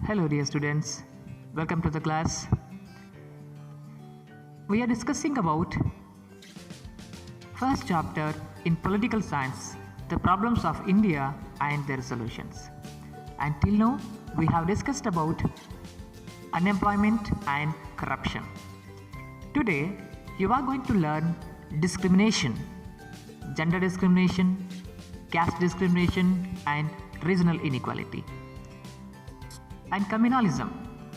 Hello dear students, welcome to the class. We are discussing about first chapter in political science, the problems of India and their solutions. Until now, we have discussed about unemployment and corruption. Today, you are going to learn discrimination, gender discrimination, caste discrimination and regional inequality. And communalism,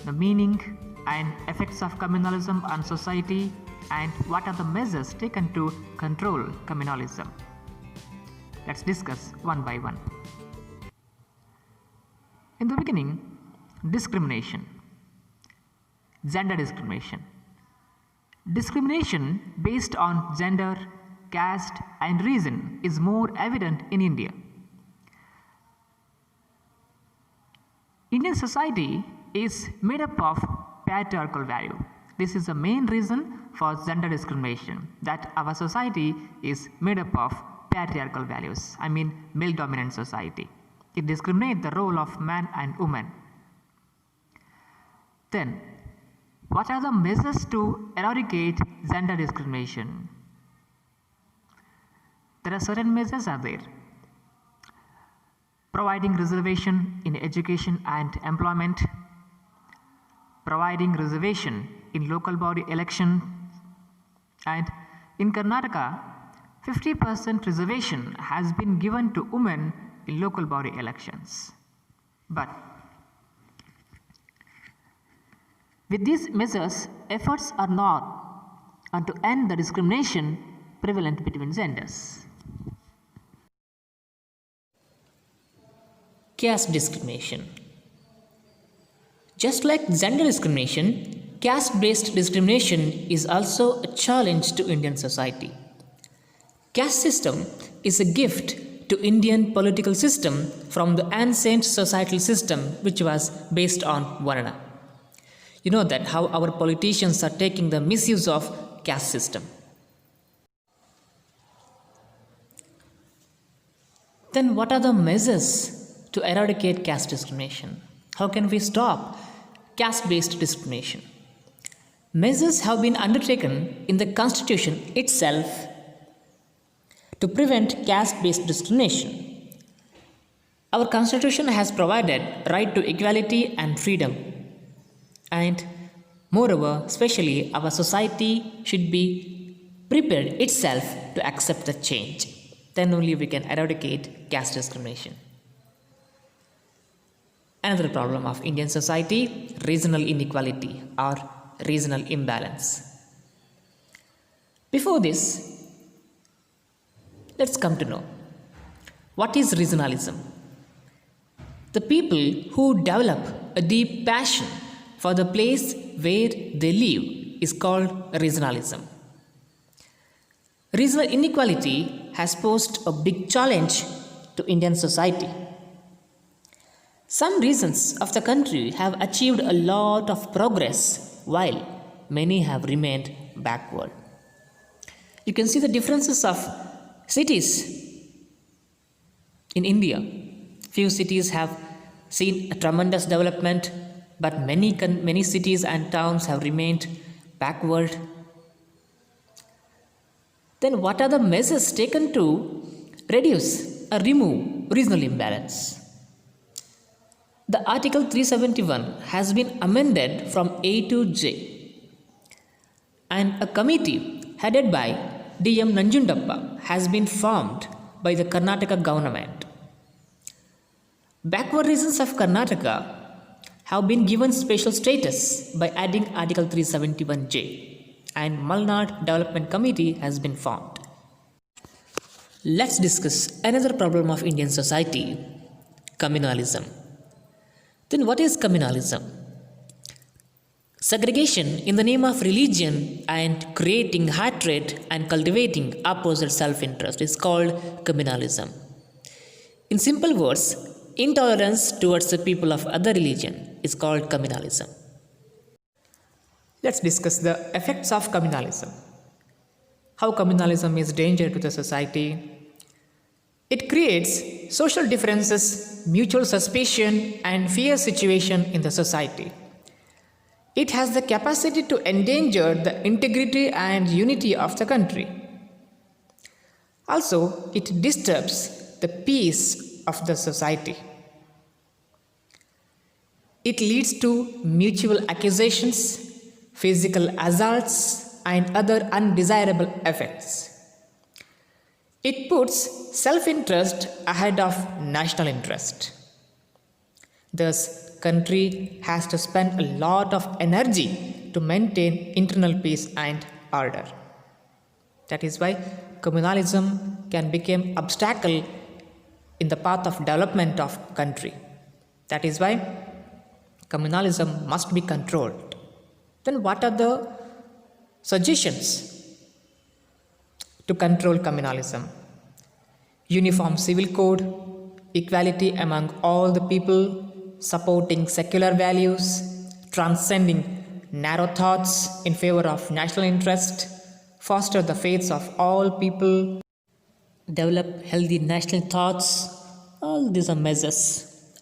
the meaning and effects of communalism on society and what are the measures taken to control communalism. Let's discuss one by one. In the beginning, discrimination, gender discrimination. Discrimination based on gender, caste and reason is more evident in India. Indian society is made up of patriarchal value. This is the main reason for gender discrimination, that our society is made up of patriarchal values, male dominant society. It discriminates the role of man and woman. Then, what are the measures to eradicate gender discrimination? There are certain measures are there. Providing reservation in education and employment, providing reservation in local body election, and in Karnataka, 50% reservation has been given to women in local body elections. But with these measures, efforts are not on to end the discrimination prevalent between genders. Caste discrimination. Just like gender discrimination, caste-based discrimination is also a challenge to Indian society. Caste system is a gift to Indian political system from the ancient societal system which was based on Varna. You know that how our politicians are taking the misuse of caste system. Then what are the measures to eradicate caste discrimination? How can we stop caste-based discrimination? Measures have been undertaken in the constitution itself to prevent caste-based discrimination. Our constitution has provided right to equality and freedom, and moreover, especially our society should be prepared itself to accept the change. Then only we can eradicate caste discrimination. Another problem of Indian society, regional inequality or regional imbalance. Before this, let's come to know what is regionalism. The people who develop a deep passion for the place where they live is called regionalism. Regional inequality has posed a big challenge to Indian society. Some regions of the country have achieved a lot of progress while many have remained backward. You can see the differences of cities in India. Few cities have seen a tremendous development, but many cities and towns have remained backward. Then what are the measures taken to reduce or remove regional imbalance? The Article 371 has been amended from A to J, and a committee headed by D.M. Nanjundappa has been formed by the Karnataka government. Backward regions of Karnataka have been given special status by adding Article 371J, and Malnad Development Committee has been formed. Let's discuss another problem of Indian society, communalism. Then what is communalism? Segregation in the name of religion and creating hatred and cultivating opposite self-interest is called communalism. In simple words, intolerance towards the people of other religion is called communalism. Let's discuss the effects of communalism. How communalism is danger to the society. It creates social differences mutual suspicion and fear situation in the society. It has the capacity to endanger the integrity and unity of the country. Also, it disturbs the peace of the society. It leads to mutual accusations, physical assaults, and other undesirable effects. It puts self-interest ahead of national interest. Thus, country has to spend a lot of energy to maintain internal peace and order. That is why communalism can become obstacle in the path of development of country. That is why communalism must be controlled. Then what are the suggestions to control communalism? Uniform civil code, equality among all the people, supporting secular values, transcending narrow thoughts in favor of national interest, foster the faiths of all people, develop healthy national thoughts. All these are measures.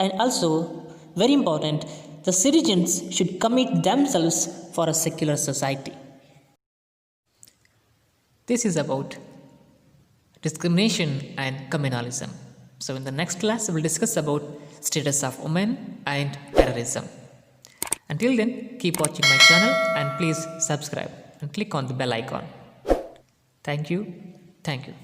And also, very important, the citizens should commit themselves for a secular society. This is about discrimination and communalism. So in the next class, we will discuss about status of women and terrorism. Until then, keep watching my channel and please subscribe and click on the bell icon. Thank you. Thank you.